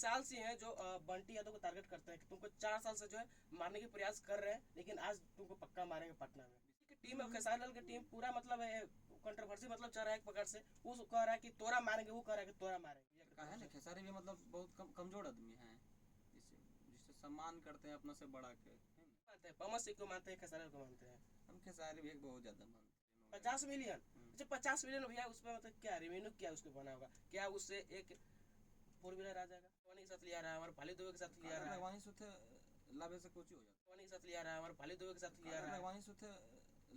विशाल सिंह है जो बंटी यादव को टारगेट करते हैं कि तुमको 4 साल से जो है मारने की प्रयास कर रहे हैं, लेकिन आज तुमको पक्का मारेंगे पटना में। टीम खेसारी लाल की टीम पूरा मतलब कंट्रोवर्सी मतलब चल रहा है एक प्रकार से। वो कह रहा है कि तोरा मारेंगे, वो कह रहा है कि तोरा मारेंगे। कहा है ना, खेसारी भी मतलब बहुत कमजोर आदमी है, जिससे सम्मान करते हैं अपना से बड़ा के। मानते हैं पवन सिंह को, मानते हैं खेसारी लाल को, मानते हैं हम खेसारी भी बहुत ज्यादा मानते हैं। 50 मिलियन, अच्छा 50 मिलियन भैया, उसमें मतलब क्या रेवेन्यू क्या उसको बना होगा? क्या उससे एक 4 व्हीलर आ जाएगा? के साथ लिया रहा है, हमारे भाली दुबे के साथ लिया रहा है, लगवानी सुथे लाभे से कुछ हो जाता के साथ लिया रहा है, हमारे भाली दुबे के साथ लिया रहा है, लगवानी सुथे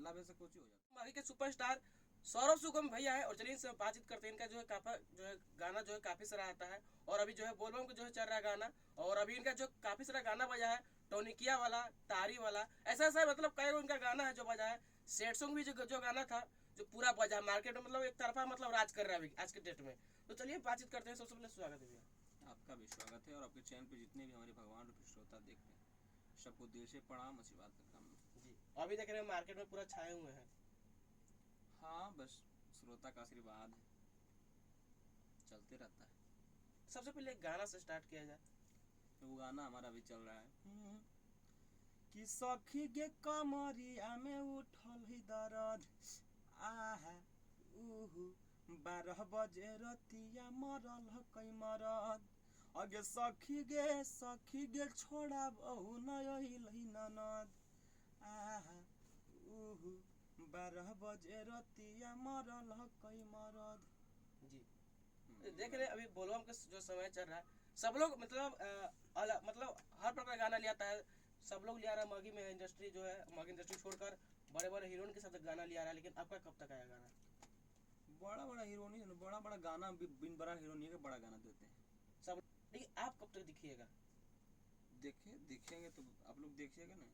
लाभे से कुछ हो जाता। आगे के सुपरस्टार सौरभ सुगम भैया है, और चलिए इनसे बातचीत करते हैं। इनका जो है काफी जो है गाना जो है काफी सारा आता है, और अभी जो है बोलबम का जो है चल रहा है गाना, और अभी इनका जो काफी सारा गाना बजा है, टोनिकिया वाला, तारी वाला, ऐसा ऐसा मतलब कई इनका गाना है जो बजा है। सेट सॉन्ग भी जो गाना था जो पूरा बजा मार्केट में, मतलब एक तरफा मतलब राज कर रहा है अभी आज के डेट में। तो चलिए बातचीत करते हैं। सबसे पहले स्वागत है भैया। आपका भी स्वागत है, और आपके चैनल पे जितने भी हमारे भगवान रूपी श्रोता देख रहे हैं सबको दिल से प्रणाम, आशीर्वाद का काम जी। अभी देख रहे हैं मार्केट में पूरा छाए हुए हैं। हाँ, बस श्रोता का आशीर्वाद चलते रहता है। सबसे पहले गाना से स्टार्ट किया जाए। तो वो गाना हमारा भी चल रहा है कि सखी गे कमरिया में उठल ही दर्द, आहा उहु 12 बजे रतिया मरल ह कई मरद, अगे सखी गे छोड़ा बहु नहिल ही ननद, आहा उहु 12 बजे रतिया मरल ह कई मरद। जी। देख रहे अभी बोलबम का जो समय चल रहा है, सब लोग मतलब मतलब हर प्रकार का गाना ले आता है। सब लोग ले आ रहा है, मगी में इंडस्ट्री जो है, मगी इंडस्ट्री छोड़कर बड़े बड़े हीरोइन के साथ गाना ले आ रहा है, लेकिन आपका कब तक आया गाना? बड़ा बड़ा हीरोइन, बड़ा गाना, बिन बड़ा हीरोइन के बड़ा गाना देते हैं सब, लेकिन आप कब तक दिखिएगा? देखेंगे तो आप लोग देखिएगा ना,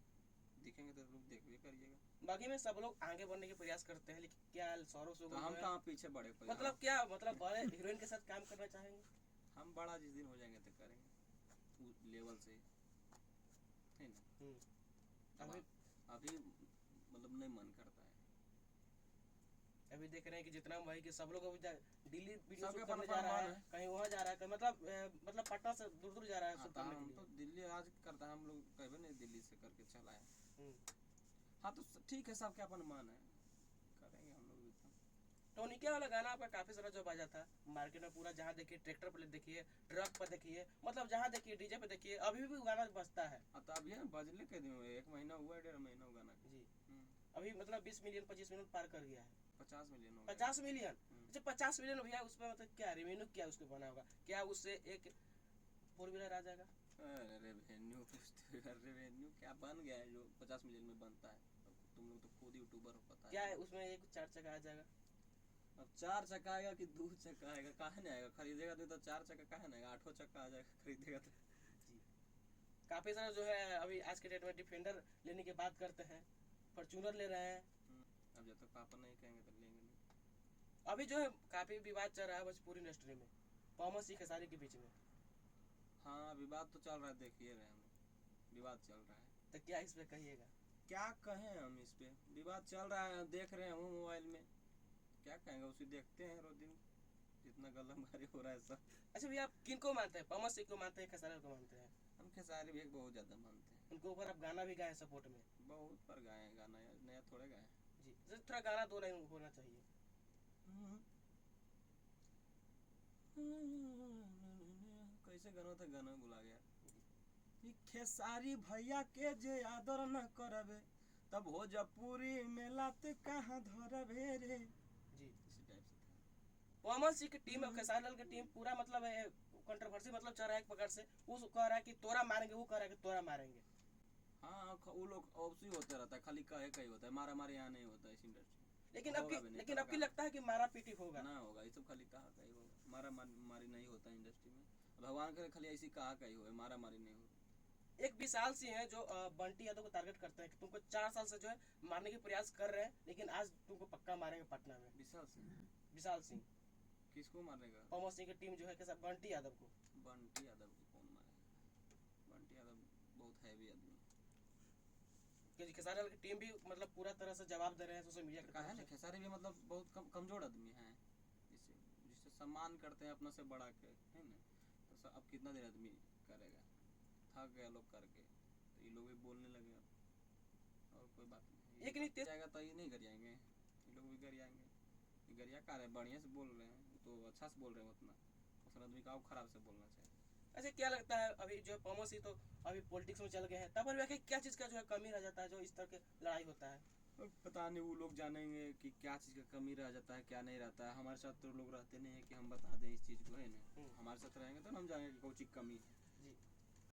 दिखेंगे तो लोग देख भी करिएगा। बाकी में सब लोग आगे बढ़ने के प्रयास करते हैं, लेकिन क्या सौरभ तो सुगम हम जो है कहाँ पीछे बढ़े, मतलब क्या मतलब बड़े हीरोइन के साथ काम करना चाहेंगे? हम बड़ा जिस दिन हो जाएंगे तो करेंगे उस लेवल से, है ना। अभी मतलब नहीं मन करता है। अभी देख रहे हैं कि जितना भाई कि सब लोग अभी दिल्ली वीडियो सबके शूट अपन करने जा रहा है, है। कहीं वहाँ जा रहा है, कहीं मतलब पटना से दूर दूर जा रहा है शूट करने के हम लिए। तो दिल्ली आज करता है, हम लोग कभी नहीं दिल्ली से करके चला है। हाँ तो ठीक है, सबके अपन मान है, करेंगे हम लोग भी। टोनिकिया वाला गाना आपका काफी सारा जो बजा था मार्केट में, पूरा जहाँ देखिए ट्रैक्टर पर देखिए, ट्रक पर देखिए, मतलब जहाँ देखिए डीजे पे देखिए, अभी भी गाना बजता है। तो अभी है बजले के दिन हुए, 1 महीना हुआ, 1.5 महीना हुआ गाना जी। अभी मतलब 20 मिलियन 25 मिलियन पार कर गया है। 50 मिलियन हो 50 मिलियन, अच्छा 50 मिलियन भैया, उसमें मतलब क्या रेवेन्यू क्या उसको बना होगा? क्या उससे एक 4 व्हीलर आ जाएगा? रेवेन्यू क्या बन गया है जो 50 मिलियन में बनता है? तुम लोग तो खुद यूट्यूबर हो, पता है क्या है उसमें एक 4 चक्का आ जाएगा? अब 4 चक्का आएगा कि 2 चक्का आएगा? काहे नहीं आएगा? खरीदेगा तो 4 चक्का काहे नहीं आएगा? 8 चक्का आ जाएगा खरीदेगा तो। जी। काफी सारा जो है अभी आज के डेट में डिफेंडर लेने की बात करते हैं, फॉर्च्यूनर ले रहे हैं। अब जब तक पापा नहीं कहेंगे तो लेंगे नहीं। अभी जो है काफी विवाद चल रहा है भोजपुरी इंडस्ट्री में, पवन सिंह खेसारी के बीच में। हाँ, विवाद तो चल रहा है, देखिए रहे हम, विवाद चल रहा है। तो क्या इस पे कहिएगा? क्या कहें हम इस पे, विवाद चल रहा है, देख रहे हूँ मोबाइल में, क्या कहेंगे, उसे देखते हैं रोज दिन, जितना गलमगारी हो रहा है सब। अच्छा भैया, आप किन को मानते हैं? पवन सिंह को मानते हैं, खेसारी को मानते हैं? हम खेसारी भी बहुत ज्यादा मानते हैं। उनके ऊपर आप गाना भी गाए सपोर्ट में? बहुत पर गाए हैं गाना, नया थोड़े गाए। जी, थोड़ा गाना 2 लाइन होना चाहिए। कैसे गाना था, गाना भुला गया। खेसारी भैया के जे आदर न करबे तब भोजपुरी मेला ते कहाँ धरबे रे। जी, इसी टाइप से था। पवन सिंह की टीम और खेसारी लाल की टीम पूरा मतलब कंट्रोवर्सी मतलब चल रहा है एक प्रकार से। वो कह रहा है कि तोरा मारेंगे, वो कह रहा है कि तोरा मारेंगे। हाँ, वो लोग ऑब्वियसली होते रहता है, खाली कहे कहीं होता है, मारा मारे यहाँ नहीं होता इस इंडस्ट्री में। लेकिन अब की लगता है कि मारा पीटी होगा ना, होगा ये सब खाली कहा कहीं होगा, मारा मारी नहीं होता इंडस्ट्री में। भगवान करे खाली ऐसी कहा कहीं हो, मारा मारी नहीं हो। एक विशाल सिंह है जो बंटी यादव को टारगेट करते हैं कि तुमको 4 साल से जो है मारने की प्रयास कर रहे हैं, लेकिन आज तुमको पक्का मारेंगे पटना में। विशाल सिंह किसको मारेगा? पवन सिंह की टीम जो है कैसा, बंटी यादव को। बंटी यादव को कौन मारेगा? बंटी यादव बहुत हैवी आदमी। खेसारी लाल की टीम भी मतलब पूरा तरह से जवाब दे रहे हैं सोशल मीडिया कहा है ना, खेसारी भी मतलब बहुत कमजोर आदमी है, जिससे सम्मान करते हैं अपना से बड़ा के, है ना। तो अब कितना देर आदमी करेगा, थक गया लोग करके, तो ये लोग भी बोलने लगे अब। और कोई बात नहीं, एक नहीं तेज जाएगा तो ये नहीं गरियाएंगे, ये लोग भी गरियाएंगे। ये गरिया का रहे, बढ़िया से बोल रहे हैं तो अच्छा से बोल रहे हैं, उतना दूसरा आदमी का खराब से बोलना चाहिए। ऐसे क्या लगता है अभी जो पमोसी तो अभी पॉलिटिक्स में चल गए हैं, तब पर भी आखिर क्या चीज़ का जो है कमी रह जाता है जो इस तरह के लड़ाई होता है? अब पता नहीं, वो लोग जानेंगे कि क्या चीज़ का कमी रह जाता है क्या नहीं रहता है। हमारे साथ तो लोग रहते नहीं है कि हम बता दें इस चीज़ को, है ना। हमारे साथ रहेंगे तो हम जानेंगे कि कौन चीज़ कमी है।